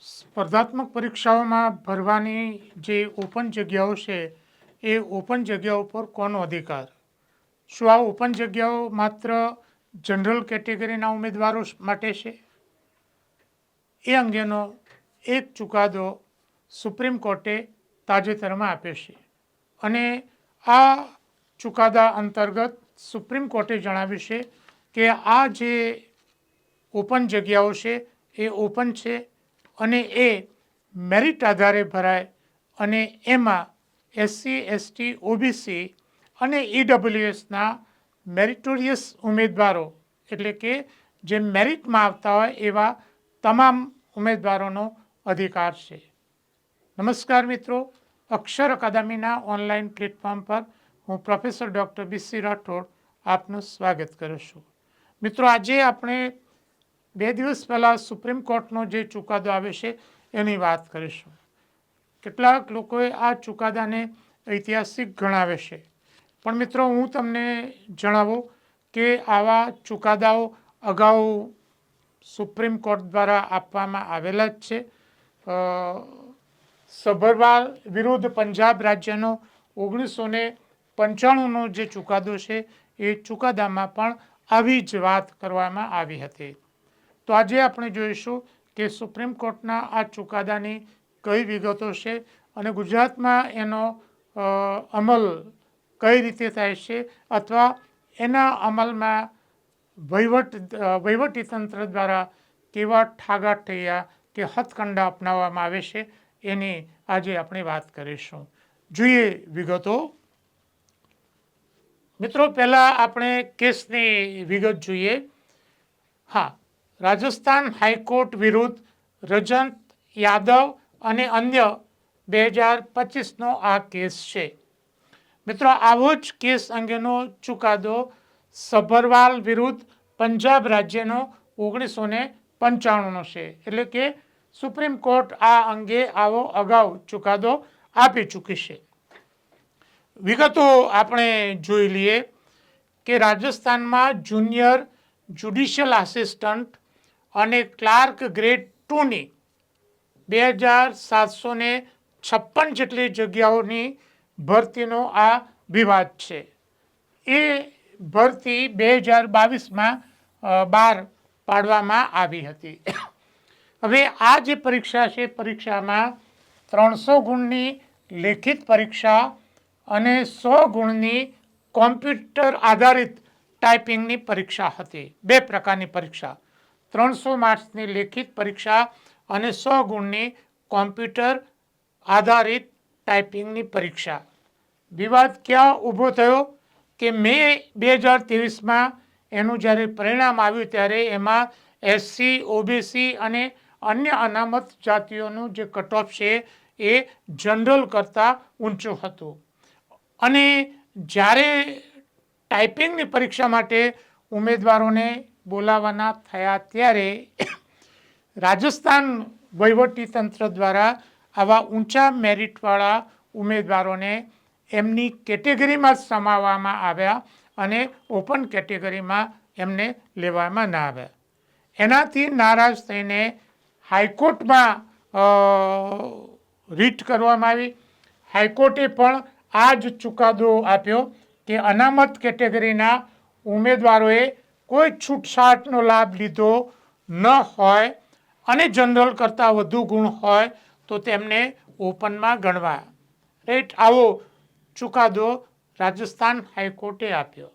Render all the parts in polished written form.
સ્પર્ધાત્મક પરીક્ષાઓમાં ભરવાની જે ઓપન જગ્યાઓ છે એ ઓપન જગ્યાઓ પર કોનો અધિકાર? શું આ ઓપન જગ્યાઓ માત્ર જનરલ કેટેગરીના ઉમેદવારો માટે છે? એ અંગેનો એક ચુકાદો સુપ્રીમ કોર્ટે તાજેતરમાં આપ્યો છે અને આ ચુકાદા અંતર્ગત સુપ્રીમ કોર્ટે જણાવ્યું છે કે આ જે ઓપન જગ્યાઓ છે એ ઓપન છે અને એ મેરિટ આધારે ભરાય અને એમાં એસસી, એસટી, ઓબીસી અને ઈડબ્લ્યુએસના મેરિટોરિયસ ઉમેદવારો એટલે કે જે મેરિટમાં આવતા હોય એવા તમામ ઉમેદવારોનો અધિકાર છે. નમસ્કાર મિત્રો, અક્ષર અકાદમીના ઓનલાઈન પ્લેટફોર્મ પર હું પ્રોફેસર ડૉક્ટર બી.સી. રાઠોડ આપનું સ્વાગત કરું છું. મિત્રો, આજે આપણે 2 દિવસ પહેલાં સુપ્રીમ કોર્ટનો જે ચુકાદો આવે છે એની વાત કરીશું. કેટલાક લોકોએ આ ચુકાદાને ઐતિહાસિક ગણાવે છે, પણ મિત્રો હું તમને જણાવું કે આવા ચુકાદાઓ અગાઉ સુપ્રીમ કોર્ટ દ્વારા આપવામાં આવેલા જ છે. સભરવાલ વિરુદ્ધ પંજાબ રાજ્યનો 1995નો જે ચુકાદો છે એ ચુકાદામાં પણ આવી જ વાત કરવામાં આવી હતી. તો આજે આપણે જોઈશું કે સુપ્રીમ કોર્ટના આ ચુકાદાની કઈ વિગતો છે અને ગુજરાતમાં એનો અમલ કઈ રીતે થાય છે અથવા એના અમલમાં વહીવટીતંત્ર દ્વારા કેવા ઠાગાઠૈયા કે હથકંડા અપનાવવામાં આવે છે એની આજે આપણે વાત કરીશું. જોઈએ વિગતો. મિત્રો, પહેલાં આપણે કેસની વિગત જોઈએ. હા, રાજસ્થાન હાઈકોર્ટ વિરુદ્ધ રજત યાદવ અને અન્ય 2025નો આ કેસ છે. મિત્રો, આવો જ કેસ અંગેનો ચુકાદો સભરવાલ વિરુદ્ધ પંજાબ રાજ્યનો 1995નો છે. એટલે કે સુપ્રીમ કોર્ટ આ અંગે આવો અગાઉ ચુકાદો આપી ચૂકી છે. વિગતો આપણે જોઈ લઈએ કે રાજસ્થાનમાં જુનિયર જ્યુડિશિયલ આસિસ્ટન્ટ અને ક્લાર્ક ગ્રેડ 2ની 2756 જેટલી જગ્યાઓની ભરતીનો આ વિવાદ છે. એ ભરતી 2022માં બહાર પાડવામાં આવી હતી. હવે આ જે પરીક્ષા છે, પરીક્ષામાં 300 ગુણની લેખિત પરીક્ષા અને 100 ગુણની કોમ્પ્યુટર આધારિત ટાઈપિંગની પરીક્ષા હતી. 2 પ્રકારની પરીક્ષા, 300 માર્ક્સની લેખિત પરીક્ષા અને 100 ગુણની કોમ્પ્યુટર આધારિત ટાઈપિંગની પરીક્ષા. વિવાદ ક્યાં ઊભો થયો કે મે 2023માં એનું જ્યારે પરિણામ આવ્યું ત્યારે એમાં એસસી, ઓબીસી અને અન્ય અનામત જાતિઓનું જે કટ ઓફ છે એ જનરલ કરતાં ઊંચું હતું. અને જ્યારે ટાઈપિંગની પરીક્ષા માટે ઉમેદવારોને બોલાવવાના થયા ત્યારે રાજસ્થાન વહીવટીતંત્ર દ્વારા આવા ઊંચા મેરિટવાળા ઉમેદવારોને એમની કેટેગરીમાં જ સમાવવામાં આવ્યા અને ઓપન કેટેગરીમાં એમને લેવામાં ના આવ્યા. એનાથી નારાજ થઈને હાઈકોર્ટમાં રીટ કરવામાં આવી. હાઈકોર્ટે પણ આ જ ચુકાદો આપ્યો કે અનામત કેટેગરીના ઉમેદવારોએ કોઈ છૂટછાટનો લાભ લીધો ન હોય અને જનરલ કરતાં વધુ ગુણ હોય તો તેમને ઓપનમાં ગણવા. રાઈટ, આવો ચુકાદો રાજસ્થાન હાઈકોર્ટે આપ્યો.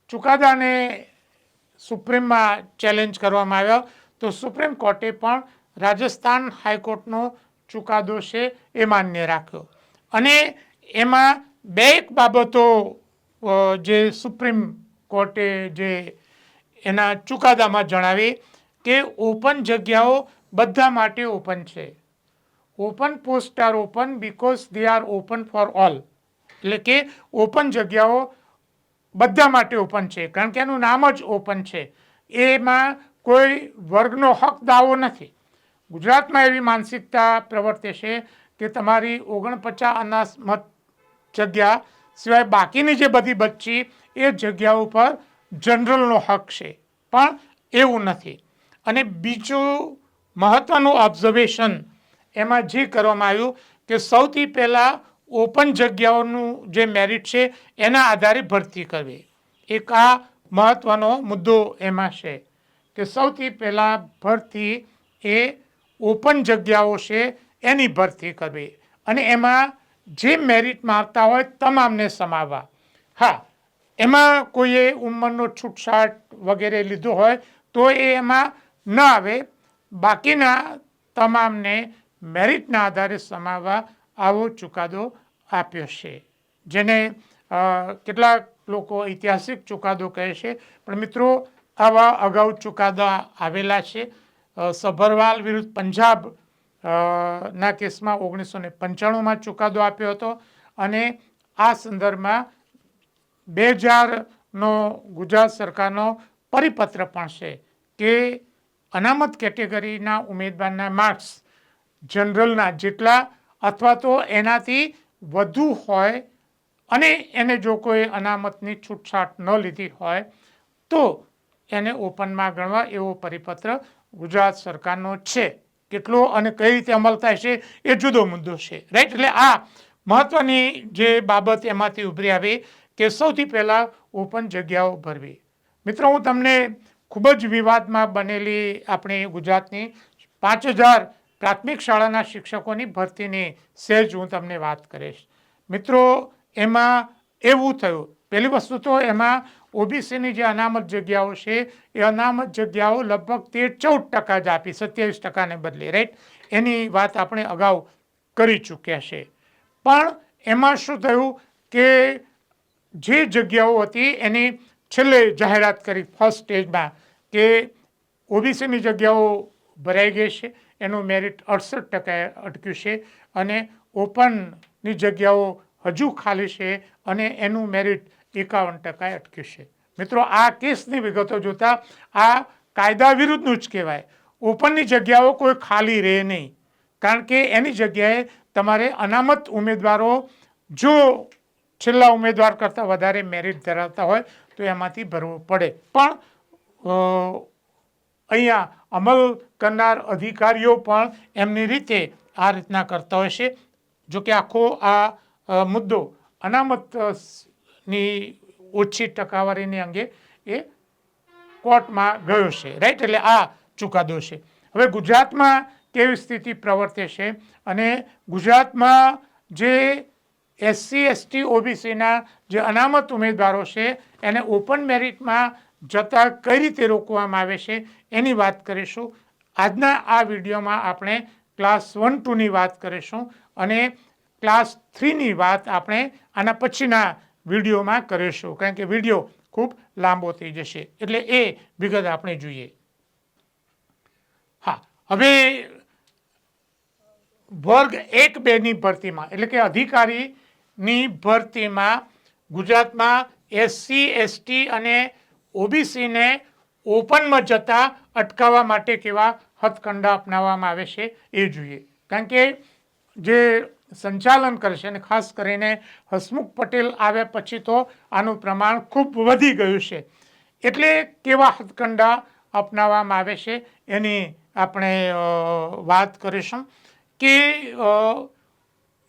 ચુકાદાને સુપ્રીમમાં ચેલેન્જ કરવામાં આવ્યો તો સુપ્રીમ કોર્ટે પણ રાજસ્થાન હાઈકોર્ટનો ચુકાદો છે એ માન્ય રાખ્યો. અને એમાં 2 બાબતો જે સુપ્રીમ કોર્ટે જે એના ચુકાદામાં જણાવી કે ઓપન જગ્યાઓ બધા માટે ઓપન છે. Open post are open because they are open for all. એટલે કે ઓપન જગ્યાઓ બધા માટે ઓપન છે કારણ કે એનું નામ જ ઓપન છે. એમાં કોઈ વર્ગનો હક દાવો નથી. ગુજરાતમાં એવી માનસિકતા પ્રવર્તે છે કે તમારી 49 અનામત જગ્યા સિવાય બાકીની જે બધી બચી એ જગ્યા ઉપર જનરલનો હક છે, પણ એવું નથી. અને બીજું મહત્વનું ઓબ્ઝર્વેશન એમાં જે કરવામાં આવ્યું કે સૌથી પહેલાં ઓપન જગ્યાઓનું જે મેરિટ છે એના આધારે ભરતી કરવી. એક આ મહત્વનો મુદ્દો એમાં છે કે સૌથી પહેલાં ભરતી એ ઓપન જગ્યાઓ છે એની ભરતી કરવી અને એમાં જે મેરિટમાં આવતા હોય તમામને સમાવવા. હા, એમાં કોઈએ ઉંમરનો છૂટછાટ વગેરે લીધો હોય તો એ એમાં ન આવે. બાકીના તમામને મેરિટના આધારે સમાવવા આવો ચુકાદો આપ્યો છે, જેને કેટલાક લોકો ઐતિહાસિક ચુકાદો કહે છે. પણ મિત્રો, આવા અગાઉ ચુકાદા આવેલા છે. સભરવાલ વિરુદ્ધ પંજાબ ના કેસમાં 1995માં ચુકાદો આપ્યો હતો અને આ સંદર્ભમાં 2000નો ગુજરાત સરકારનો પરિપત્ર પણ છે કે અનામત કેટેગરીના ઉમેદવારના માર્ક્સ જનરલના જેટલા અથવા તો એનાથી વધુ હોય અને એને જો કોઈ અનામતની છૂટછાટ ન લીધી હોય તો એને ઓપનમાં ગણવા એવો પરિપત્ર ગુજરાત સરકારનો છે. કેટલો અને કઈ રીતે અમલ થાય છે એ જુદો મુદ્દો છે, રાઈટ. એટલે આ મહત્વની જે બાબત એમાંથી ઉભરી આવી કે સૌથી પહેલાં ઓપન જગ્યાઓ ભરવી. મિત્રો, હું તમને ખૂબ જ વિવાદમાં બનેલી આપણી ગુજરાતની 5000 પ્રાથમિક શાળાના શિક્ષકોની ભરતીની સહેજ હું તમને વાત કરીશ. મિત્રો, એમાં એવું થયું, પહેલી વસ્તુ તો એમાં ઓબીસીની જે અનામત જગ્યાઓ છે એ અનામત જગ્યાઓ લગભગ 13-14% જ આપી, 27%ને બદલે, રાઈટ. એની વાત આપણે અગાઉ કરી ચૂક્યા છે. પણ એમાં શું થયું કે જે જગ્યાઓ હતી એની છેલ્લે જાહેરાત કરી ફર્સ્ટ સ્ટેજમાં કે ઓબીસીની જગ્યાઓ ભરાઈ ગઈ છે, એનું મેરિટ 68% અટક્યું છે અને ઓપનની જગ્યાઓ હજુ ખાલી છે અને એનું મેરિટ 51% અટક્યું છે. મિત્રો, આ કેસની વિગતો જોતા આ કાયદા વિરુદ્ધનું જ કહેવાય. ઓપનની જગ્યાઓ કોઈ ખાલી રહે નહીં, કારણ કે એની જગ્યાએ તમારે અનામત ઉમેદવારો જો છેલ્લા ઉમેદવાર કરતાં વધારે મેરિટ ધરાવતા હોય તો એમાંથી ભરવું પડે. પણ અહીંયા અમલ કરનાર અધિકારીઓ પણ એમની રીતે આ રીતના કરતા હોય છે. જો કે આખો આ મુદ્દો અનામતની ઓછી ટકાવારીની અંગે એ કોર્ટમાં ગયો છે, રાઈટ. એટલે આ ચુકાદો છે. હવે ગુજરાતમાં કેવી સ્થિતિ પ્રવર્તે છે અને ગુજરાતમાં જે એસસી એસટી ઓબીસીના જે અનામત ઉમેદવારો છે એને ઓપન મેરિટમાં જતા કઈ રીતે રોકવામાં આવે છે એની વાત કરીશું. આજના આ વિડીયોમાં આપણે ક્લાસ 1-2ની વાત કરીશું અને ક્લાસ 3ની વાત આપણે આના પછીના વિડીયોમાં કરીશું, કારણ કે વિડીયો ખૂબ લાંબો થઈ જશે, એટલે એ વિગત આપણે જોઈએ. હા, હવે વર્ગ 1-2ની ભરતીમાં એટલે કે અધિકારીની ભરતીમાં ગુજરાતમાં એસસી એસટી અને ઓબીસીને ઓપનમાં જતા અટકાવવા માટે કેવા હથકંડા અપનાવવામાં આવે છે એ જોઈએ. કારણ કે જે સંચાલન કરશે અને ખાસ કરીને હસમુખ પટેલ આવ્યા પછી તો આનું પ્રમાણ ખૂબ વધી ગયું છે. એટલે કેવા હથકંડા અપનાવવામાં આવે છે એની આપણે વાત કરીશું કે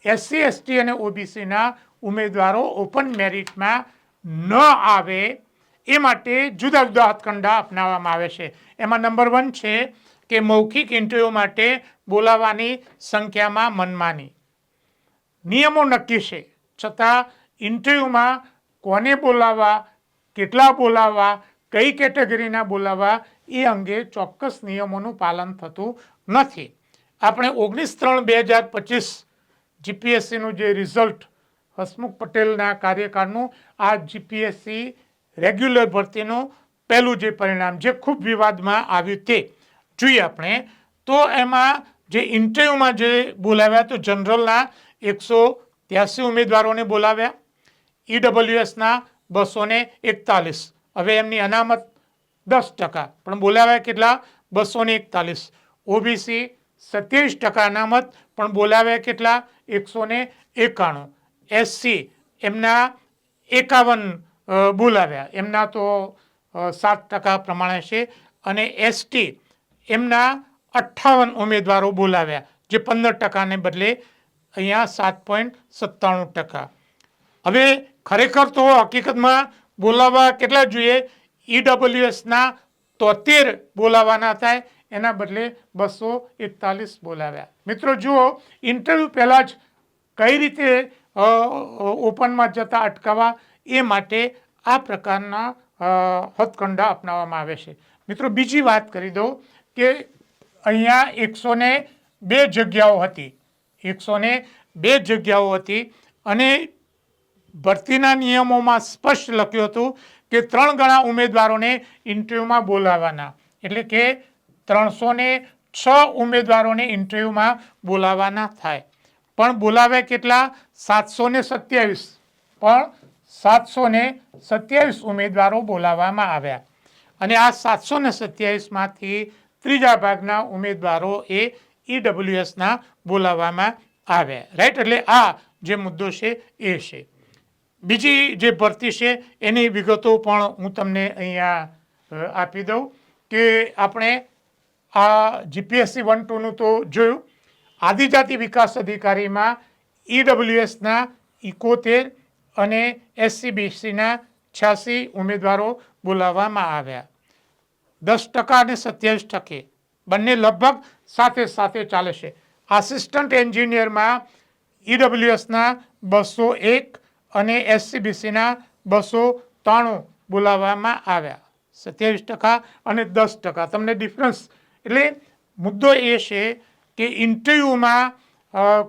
એસસી એસટી અને ઓબીસીના ઉમેદવારો ઓપન મેરિટમાં ન આવે એ માટે જુદા જુદા હથકંડા અપનાવવામાં આવે છે. એમાં નંબર 1 છે કે મૌખિક ઇન્ટરવ્યૂ માટે બોલાવવાની સંખ્યામાં મનમાની. નિયમો નક્કી છે, છતાં ઇન્ટરવ્યૂમાં કોને બોલાવવા, કેટલા બોલાવવા, કઈ કેટેગરીના બોલાવવા એ અંગે ચોક્કસ નિયમોનું પાલન થતું નથી. આપણે 19/3/2025 જીપીએસસીનું જે રિઝલ્ટ હસમુખ પટેલના કાર્યકાળનું આ જીપીએસસી રેગ્યુલર ભરતીનું પહેલું જે પરિણામ જે ખૂબ વિવાદમાં આવ્યું તે જોઈએ આપણે. તો એમાં જે ઇન્ટરવ્યૂમાં જે બોલાવ્યા તો જનરલના 183 ઉમેદવારોને બોલાવ્યા, ઈડબ્લ્યુએસના 241. હવે એમની અનામત 10%, પણ બોલાવ્યા કેટલા? 241. ઓબીસી 27% અનામત, પણ બોલાવ્યા કેટલા? 191. એસસી એમના 51 બોલાવ્યા, એમના તો 7% પ્રમાણે છે અને એસટી એમના 58 ઉમેદવારો બોલાવ્યા, જે 15% બદલે અહીંયા 7.97%. હવે ખરેખર તો હકીકતમાં બોલાવવા કેટલા જોઈએ? ઈડબ્લ્યુએસના 73 બોલાવવાના થાય, એના બદલે 241 બોલાવ્યા. મિત્રો જુઓ, ઇન્ટરવ્યૂ પહેલાં જ કઈ રીતે ઓપનમાં જતા અટકાવવા, એ માટે આ પ્રકારના હથકંડા અપનાવવામાં આવે છે. મિત્રો બીજી વાત કરી દઉં કે અહીંયા 102 જગ્યાઓ હતી, 102 જગ્યાઓ હતી અને ભરતીના નિયમોમાં સ્પષ્ટ લખ્યું હતું કે 3 ગણા ઉમેદવારોને ઇન્ટરવ્યૂમાં બોલાવવાના, એટલે કે 306 ઉમેદવારોને ઇન્ટરવ્યૂમાં બોલાવવાના થાય. પણ બોલાવે કેટલા? 727. પણ 727 ઉમેદવારો બોલાવવામાં આવ્યા અને આ 727માંથી ત્રીજા ભાગના ઉમેદવારો એ ઈડબ્લ્યુએસના બોલાવવામાં આવ્યા. રાઈટ? એટલે આ જે મુદ્દો છે એ છે. બીજી જે ભરતી છે એની વિગતો પણ હું તમને અહીંયા આપી દઉં કે આપણે આ જીપીએસસી 1-2નું તો જોયું. આદિજાતિ વિકાસ અધિકારીમાં ઈડબ્લ્યુએસના 71 અને એસસીબીસીના 86 ઉમેદવારો બોલાવવામાં આવ્યા. 10% અને 27%, બંને લગભગ સાથે સાથે ચાલે છે. આસિસ્ટન્ટ એન્જિનિયરમાં ઈડબ્લ્યુએસના 201 અને એસસીબીસીના 293 બોલાવવામાં આવ્યા. 27% અને 10%, તમને ડિફરન્સ. એટલે મુદ્દો એ છે કે ઇન્ટરવ્યૂમાં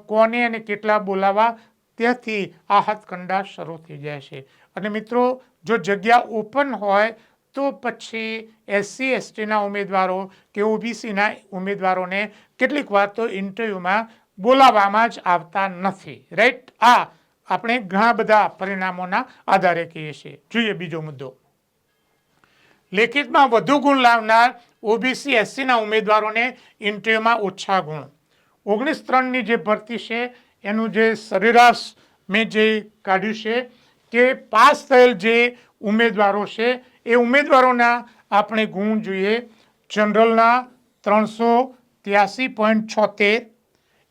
કોને અને કેટલા બોલાવવા, ત્યાંથી આ હાથકંડા શરૂ થઈ જાય છે. અને મિત્રો જો જગ્યા ઓપન હોય તો પછી એસસી એસટીના ઉમેદવારો કે ઓબીસીના ઉમેદવારોને કેટલીક વાર તો ઇન્ટરવ્યૂમાં બોલાવવામાં જ આવતા નથી. રાઈટ? આ આપણે ઘણા બધા પરિણામોના આધારે કહીએ છીએ. જોઈએ બીજો મુદ્દો. લેખિતમાં વધુ ગુણ લાવનાર ઓબીસી એસસીના ઉમેદવારોને ઇન્ટરવ્યૂમાં ઓછા ગુણ. 19-3ની જે ભરતી છે એનું જે સરેરાશ મેં જે કાઢ્યું છે કે પાસ થયેલ જે ઉમેદવારો છે એ ઉમેદવારોના આપણે ગુણ જોઈએ. જનરલના 383.76,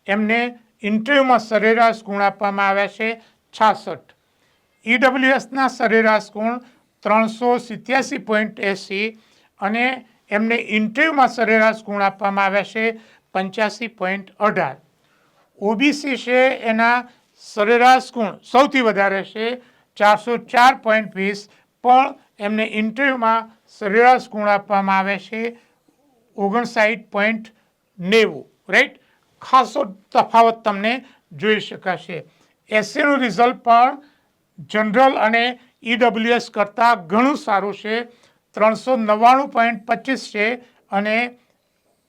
એમને ઇન્ટરવ્યૂમાં સરેરાશ ગુણ આપવામાં આવ્યા છે 66. ઈડબ્લ્યુએસના સરેરાશ ગુણ 387.80 અને એમને ઇન્ટરવ્યૂમાં સરેરાશ ગુણ આપવામાં આવ્યા છે 85.18. ઓબીસી છે એના સરેરાશ ગુણ સૌથી વધારે છે 404.20, પણ એમને ઇન્ટરવ્યૂમાં સરેરાશ ગુણ આપવામાં આવે છે 59.90. રાઈટ? ખાસો તફાવત તમને જોઈ શકાશે. એસસીનું રિઝલ્ટ પણ જનરલ અને ઈડબ્લ્યુએસ કરતાં ઘણું સારું છે, 399.25 છે અને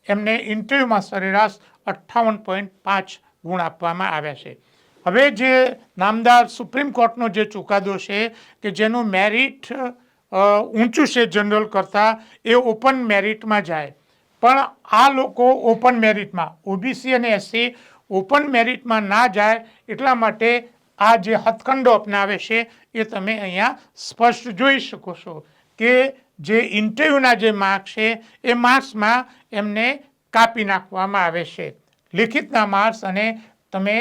એમને ઇન્ટરવ્યૂમાં સરેરાશ 58.5 ગુણ આપવામાં આવ્યા છે. હવે જે નામદાર સુપ્રીમ કોર્ટનો જે ચુકાદો છે કે જેનું મેરિટ ઊંચું છે જનરલ કરતાં, એ ઓપન મેરિટમાં જાય. પણ આ લોકો ઓપન મેરિટમાં, ઓબીસી અને એસસી ઓપન મેરિટમાં ના જાય એટલા માટે આ જે હથકંડો અપનાવે છે એ તમે અહીંયા સ્પષ્ટ જોઈ શકો છો કે જે ઇન્ટરવ્યૂના જે માર્ક્સ છે એ માર્ક્સમાં એમને કાપી નાખવામાં આવે છે. લિખિતના માર્ક્સ અને તમે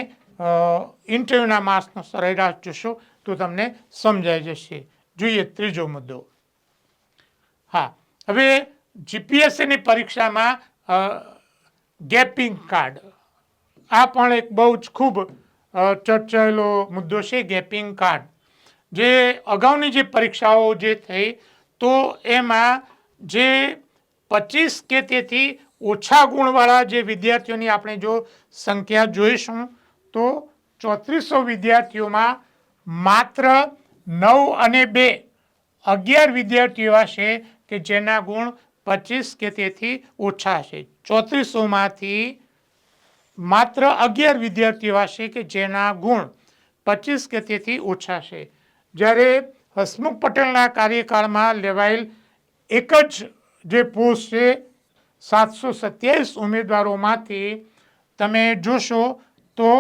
ઇન્ટરવ્યૂના માર્ક્સનો સરેરાશ જોશો તો તમને સમજાઈ જશે. જોઈએ ત્રીજો મુદ્દો. હા, હવે જીપીએસસીની પરીક્ષામાં ગેપિંગ કાર્ડ, આ પણ એક બહુ જ ખૂબ ચર્ચાયેલો મુદ્દો છે. ગેપિંગ કાર્ડ જે અગાઉની જે પરીક્ષાઓ જે થઈ તો એમાં જે 25 કે તેથી ઓછા ગુણવાળા જે વિદ્યાર્થીઓની આપણે જો સંખ્યા જોઈશું તો 3400 વિદ્યાર્થીઓમાં માત્ર 9 અને 2, 11 વિદ્યાર્થીઓ એવા છે કે જેના ગુણ 25 કે તેથી ઓછા છે. 3400માંથી માત્ર 11 વિદ્યાર્થીઓ એવા છે કે જેના ગુણ 25 કે તેથી ઓછા છે. જ્યારે હસમુખ પટેલના કાર્યકાળમાં લેવાયેલ એક જ જે પોસ્ટ છે 727 ઉમેદવારોમાંથી તમે જોશો તો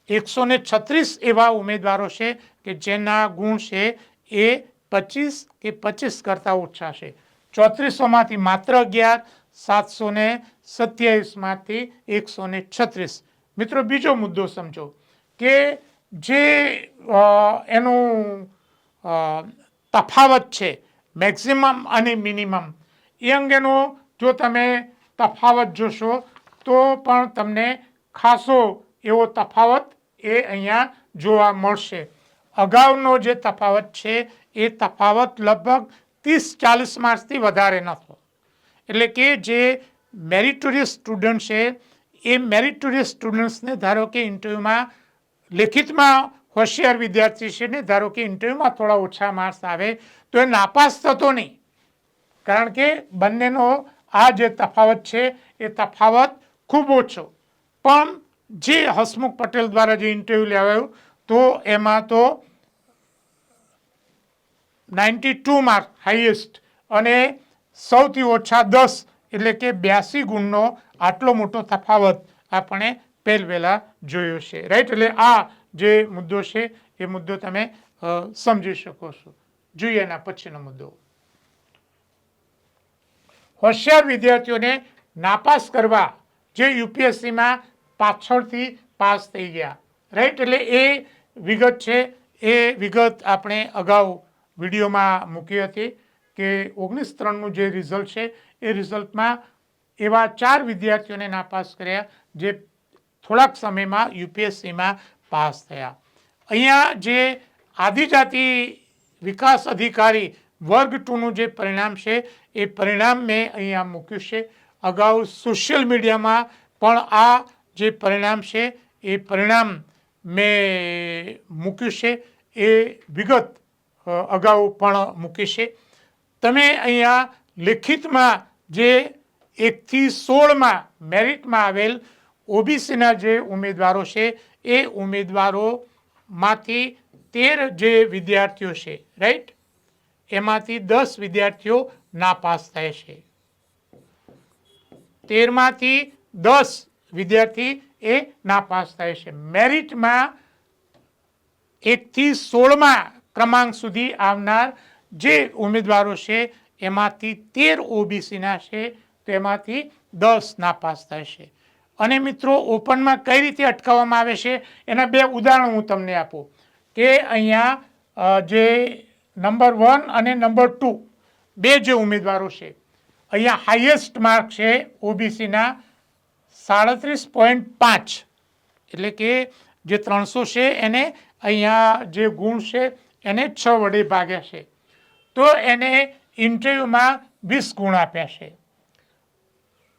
136 એવા ઉમેદવારો છે કે જેના ગુણ છે એ 25 કે 25 કરતાં ઓછા છે. 3400માંથી માત્ર 11, 727માંથી 136. મિત્રો બીજો મુદ્દો સમજો કે જે એનું તફાવત છે મેક્સિમમ અને મિનિમમ એ અંગેનો જો તમે તફાવત જોશો તો પણ તમને ખાસો એવો તફાવત એ અહીંયા જોવા મળશે. અગાઉનો જે તફાવત છે એ તફાવત લગભગ 30-40 માર્ક્સથી વધારે નહોતો. એટલે કે જે મેરિટોરિયસ સ્ટુડન્ટ છે એ મેરિટોરિયસ સ્ટુડન્ટ્સને ધારો કે ઇન્ટરવ્યૂમાં લેખિતમાં હોશિયાર વિદ્યાર્થી છે ને ધારો કે ઇન્ટરવ્યૂમાં થોડા ઓછા માર્ક્સ આવે તો એ નાપાસ થતો નહીં, કારણ કે બંનેનો આ જે તફાવત છે એ તફાવત ખૂબ ઓછો. પણ જે હસમુખ પટેલ દ્વારા જે ઇન્ટરવ્યૂ લેવાયું તો એમાં તો 92 માર્ક હાઈએસ્ટ અને સૌથી ઓછા 10 એટલે કે 82 ગુણનો આટલો મોટો તફાવત આપણે પહેલા જોયો છે. રાઈટ, એટલે આ જે મુદ્દો છે એ મુદ્દો તમે સમજી શકો છો. જોઈએ એના પછીનો મુદ્દો. હોશિયાર વિદ્યાર્થીઓને નાપાસ કરવા જે યુપીએસસીમાં પાછળથી પાસ થઈ ગયા. રાઈટ, એટલે એ વિગત છે એ વિગત આપણે અગાઉ વિડીયોમાં મૂકી હતી કે 19-3નું જે રિઝલ્ટ છે એ રિઝલ્ટમાં એવા 4 વિદ્યાર્થીઓને નાપાસ કર્યા જે થોડાક સમયમાં યુપીએસસીમાં પાસ થયા. અહીંયા જે આદિજાતિ વિકાસ અધિકારી વર્ગ 2નું જે પરિણામ છે એ પરિણામ મેં અહીંયા મૂક્યું છે. અગાઉ સોશિયલ મીડિયામાં પણ આ જે પરિણામ છે એ પરિણામ મેં મૂક્યું છે, એ વિગત અગાઉ પણ મૂકી છે. તમે અહીંયા લેખિતમાં જે 1થી 16માં મેરિટમાં આવેલ ઓબીસીના જે ઉમેદવારો છે એ ઉમેદવારોમાંથી 13 જે વિદ્યાર્થીઓ છે, રાઈટ, એમાંથી 10 વિદ્યાર્થીઓ નાપાસ થાય છે. 13માંથી 10 વિદ્યાર્થી એ નાપાસ થાય છે. મેરિટમાં 1થી 16માં ક્રમાંક સુધી આવનાર જે ઉમેદવારો છે એમાંથી 13 ઓબીસીના છે, તો એમાંથી 10 નાપાસ થાય છે. અને મિત્રો ઓપનમાં કઈ રીતે અટકાવવામાં આવે છે એના 2 ઉદાહરણ હું તમને આપું કે અહીંયા જે નંબર 1 અને નંબર 2 બે જે ઉમેદવારો છે, અહીંયા હાઈએસ્ટ માર્ક છે ઓબીસીના 37.5, એટલે કે જે 300 છે એને અહીંયા જે ગુણ છે એને 6 વડે ભાગ્યા છે, તો એને ઇન્ટરવ્યૂમાં 20 ગુણ આપ્યા છે.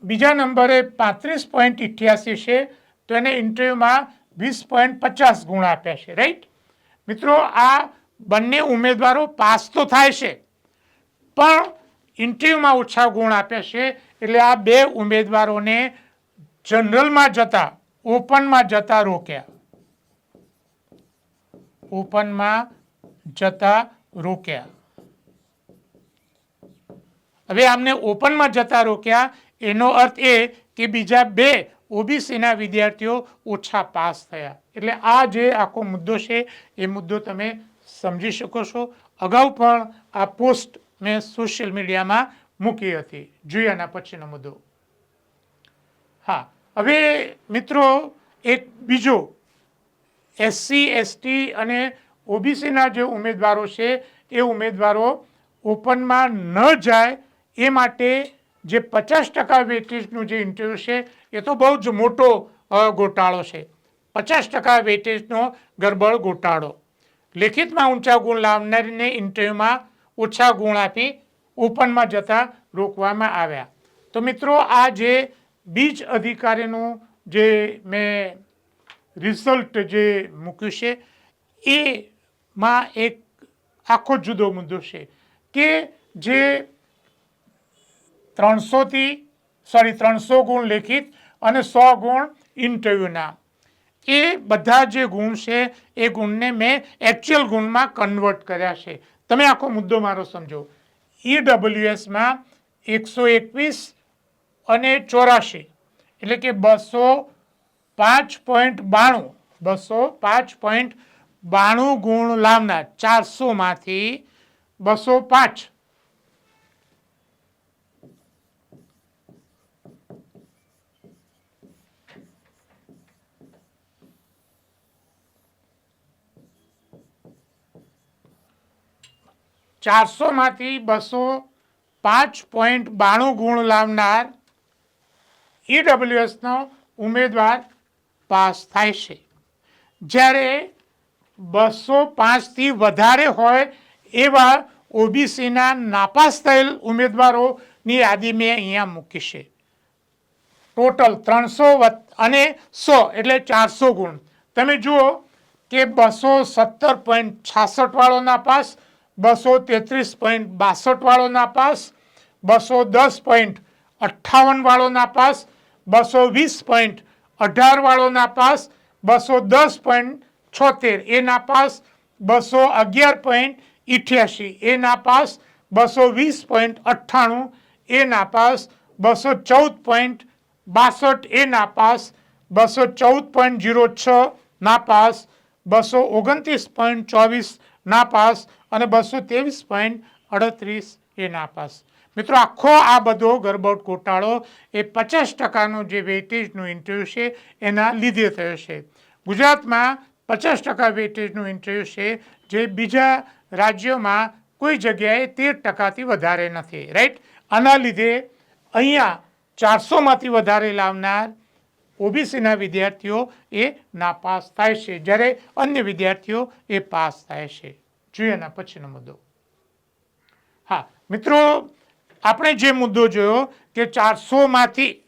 બીજા નંબરે 35.88 છે તો એને ઇન્ટરવ્યૂમાં 20.50 ગુણ આપ્યા છે. રાઈટ મિત્રો, આ બંને ઉમેદવારો પાસ તો થાય છે પણ ઇન્ટરવ્યૂમાં ઓછા ગુણ આપ્યા છે, એટલે આ 2 ઉમેદવારોને જનરલમાં જતા ઓપનમાં જતા રોક્યા. ઓપનમાં જતા રોક્યા. હવે આમને ઓપનમાં જતા રોક્યા એનો અર્થ એ કે બીજા 2 ઓબીસીના વિદ્યાર્થીઓ ઓછા પાસ થયા. એટલે આ જે આખો મુદ્દો છે એ મુદ્દો તમે સમજી શકો છો. અગાઉ પણ આ પોસ્ટ મેં સોશિયલ મીડિયામાં મૂકી હતી. જોઈએ આના પછીનો મુદ્દો. હા, હવે મિત્રો એક બીજો એસસી એસટી અને ઓબીસીના જે ઉમેદવારો છે એ ઉમેદવારો ઓપનમાં ન જાય એ માટે જે 50% વેટેજનું જે ઇન્ટરવ્યૂ છે એ તો બહુ જ મોટો ગોટાળો છે. 50% વેટેજનો ગરબડ ગોટાળો. લેખિતમાં ઊંચા ગુણ લાવનારને ઇન્ટરવ્યૂમાં ઓછા ગુણ આપી ઓપનમાં જતા રોકવામાં આવ્યા. તો મિત્રો આ જે બીજ અધિકારીનું જે મેં રિઝલ્ટ જે મૂક્યું છે એમાં એક આખો જુદો મુદ્દો છે કે જે 300 ગુણ લેખિત અને 100 ગુણ ઇન્ટરવ્યૂના, એ બધા જે ગુણ છે એ ગુણને મેં એકચ્યુઅલ ગુણમાં કન્વર્ટ કર્યા છે. તમે આખો મુદ્દો મારો સમજો. ઈડબ્લ્યુએસમાં 121 અને 84 એટલે કે 205.92 ગુણ લાવનાર 400માંથી 205 400માંથી 205.92 ગુણ લાવનાર ઈડબ્લ્યુએસનો ઉમેદવાર પાસ થાય છે. જ્યારે 205થી વધારે હોય એવા ઓબીસીના નાપાસ થયેલ ઉમેદવારોની યાદી મેં અહીંયા મૂકી છે. ટોટલ 300 અને 100 એટલે 400 ગુણ. તમે જુઓ કે 217.66 વાળો નાપાસ, 233.62 વાળો નાપાસ, 210.58 વાળો નાપાસ, 220.18 વાળો નાપાસ, 210.76 એ નાપાસ, 211.88 એ નાપાસ, 220.98 એ નાપાસ, 214.62 એ નાપાસ, 214.06 નાપાસ, 229.24 નાપાસ અને 223.38 એ નાપાસ. મિત્રો, આખો આ બધો ગરબડ ગોટાળો એ 50%નો જે વેઇટેજનું ઇન્ટરવ્યૂ છે એના લીધે થયો છે. ગુજરાતમાં 50% વેઇટેજનું ઇન્ટરવ્યૂ છે, જે બીજા રાજ્યોમાં કોઈ જગ્યાએ 13%થી વધારે નથી. રાઈટ, આના લીધે અહીંયા 400માંથી વધારે લાવનાર ઓબીસીના વિદ્યાર્થીઓ એ નાપાસ થાય છે, જ્યારે અન્ય વિદ્યાર્થીઓ એ પાસ થાય છે. જોઈએ એના પછીનો મુદ્દો. હા મિત્રો, આપણે જે મુદ્દો જોયો કે 400માંથી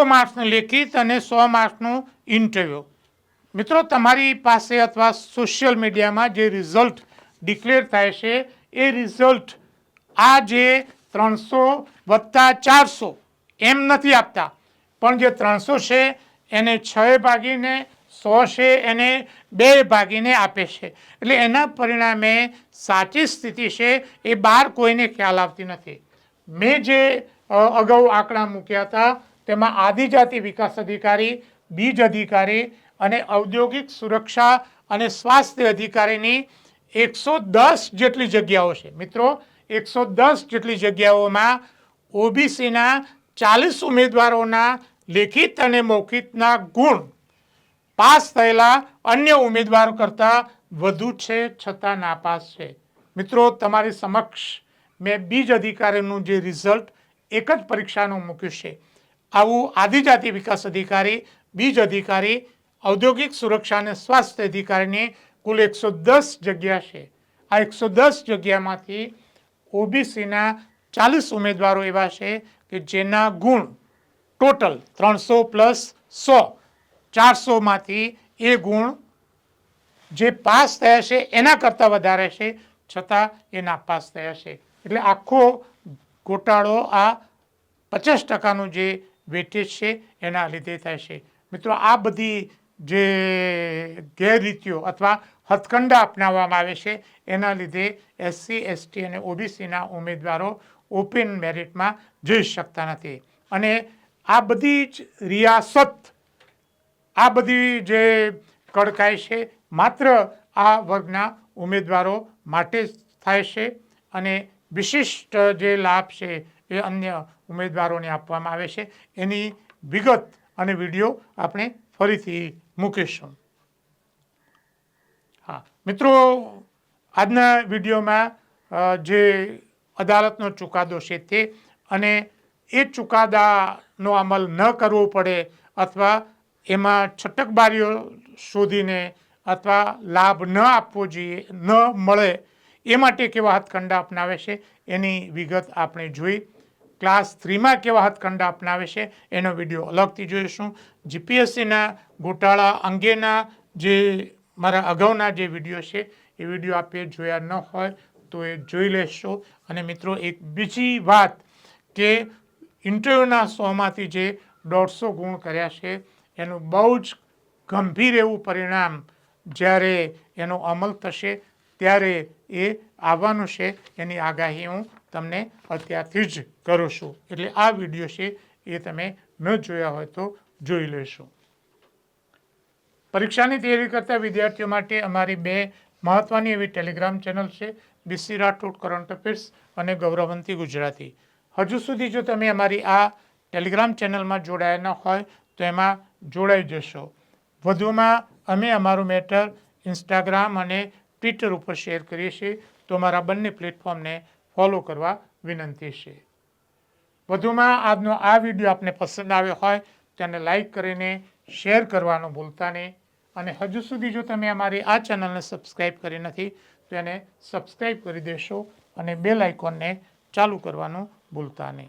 માર્ક્સનું લેખિત અને 100 માર્ક્સનું ઇન્ટરવ્યૂ. મિત્રો, તમારી પાસે અથવા સોશિયલ મીડિયામાં જે રિઝલ્ટ ડિક્લેર થાય છે એ રિઝલ્ટ આ જે 300 વત્તા 400 એમ નથી આપતા, પણ જે 300 છે એને 6 ભાગીને, 100 છે એને 2 ભાગીને આપે છે. એટલે એના પરિણામે સાચી સ્થિતિ છે એ બહાર કોઈને ખ્યાલ આવતી નથી. મેં જે અગાઉ આંકડા મૂક્યા હતા તેમાં આદિજાતિ વિકાસ અધિકારી, બીજ અધિકારી અને ઔદ્યોગિક સુરક્ષા અને સ્વાસ્થ્ય અધિકારીની 110 જેટલી જગ્યાઓ છે. મિત્રો, 110 જેટલી જગ્યાઓમાં ઓબીસીના 40 ઉમેદવારોના લેખિત અને મૌખિકના ગુણ પાસ થયેલા અન્ય ઉમેદવારો કરતાં વધુ છે, છતાં નાપાસ છે. મિત્રો, તમારી સમક્ષ મેં બીજ અધિકારીનું જે રિઝલ્ટ એક જ પરીક્ષાનું મૂક્યું છે. આવું આદિજાતિ વિકાસ અધિકારી, બીજ અધિકારી, ઔદ્યોગિક સુરક્ષા અને સ્વાસ્થ્ય અધિકારીની કુલ 110 જગ્યા છે. આ 110 જગ્યામાંથી ઓબીસીના 40 ઉમેદવારો એવા છે કે જેના ગુણ ટોટલ 300 પ્લસ 100 400માંથી એ ગુણ જે પાસ થયા છે એના કરતાં વધારે છે, છતાં એ નાપાસ થયા છે. એટલે આખો ગોટાળો આ 50%નું જે વેટેજ છે એના લીધે થાય છે. મિત્રો, આ બધી જે ગેરરીતિઓ અથવા હથકંડા અપનાવવામાં આવે છે એના લીધે એસસી, એસટી અને ઓબીસીના ઉમેદવારો ઓપન મેરિટમાં જઈ શકતા નથી. અને આ બધી જ રિયાસત, આ બધી જે કડકાઈ છે માત્ર આ વર્ગના ઉમેદવારો માટે જ થાય છે અને વિશિષ્ટ જે લાભ છે એ અન્ય ઉમેદવારોને આપવામાં આવે છે. એની વિગત અને વિડીયો આપણે ફરીથી મૂકીશું. હા મિત્રો, આજના વિડીયોમાં જે અદાલતનો ચુકાદો છે તે અને એ ચુકાદાનો અમલ ન કરવો પડે અથવા એમાં છટકબારીઓ શોધીને અથવા લાભ ન આપવો જોઈએ, ન મળે એ માટે કેવા હથકંડા અપનાવે છે એની વિગત આપણે જોઈ. ક્લાસ 3માં કેવા હથકંડા અપનાવે છે એનો વિડીયો અલગથી જોઈશું. જીપીએસસીના ગોટાળા અંગેના જે મારા અગાઉના જે વિડીયો છે એ વિડીયો આપે જોયા ન હોય તો એ જોઈ લેશો. અને મિત્રો, એક બીજી વાત કે ઇન્ટરવ્યૂના 100માંથી જે 150 ગુણ કર્યા છે એનું બહુ જ ગંભીર એવું પરિણામ જ્યારે એનો અમલ થશે ત્યારે એ આવવાનું છે. એની આગાહી હું તમને અત્યારથી જ કરું છું. એટલે આ વિડીયો છે એ તમે ન જોયા હોય તો જોઈ લેશો. પરીક્ષાની તૈયારી કરતા વિદ્યાર્થીઓ માટે અમારી 2 મહત્ત્વની એવી ટેલિગ્રામ ચેનલ છે, બીસી રાઠોડ કરંટ અફેર્સ અને ગૌરવંતી ગુજરાતી. હજુ સુધી જો તમે અમારી આ ટેલિગ્રામ ચેનલમાં જોડાયા ન હોય તો એમાં જોડાઈ જશો. વધુમાં અમે અમારું મેટર ઇન્સ્ટાગ્રામ અને ટ્વિટર ઉપર શેર કરીએ છીએ, તો અમારા બંને પ્લેટફોર્મને ફોલો કરવા વિનંતી છે. વધુમાં આજનો આ વિડીયો આપને પસંદ આવ્યો હોય તો એને લાઈક કરીને શેર કરવાનું ભૂલતા નહીં. અને હજુ સુધી જો તમે અમારી આ ચેનલને સબસ્ક્રાઈબ કરી નથી તો એને સબસ્ક્રાઈબ કરી દેશો અને બેલ આઇકોનને ચાલુ કરવાનું ભૂલતા નહીં.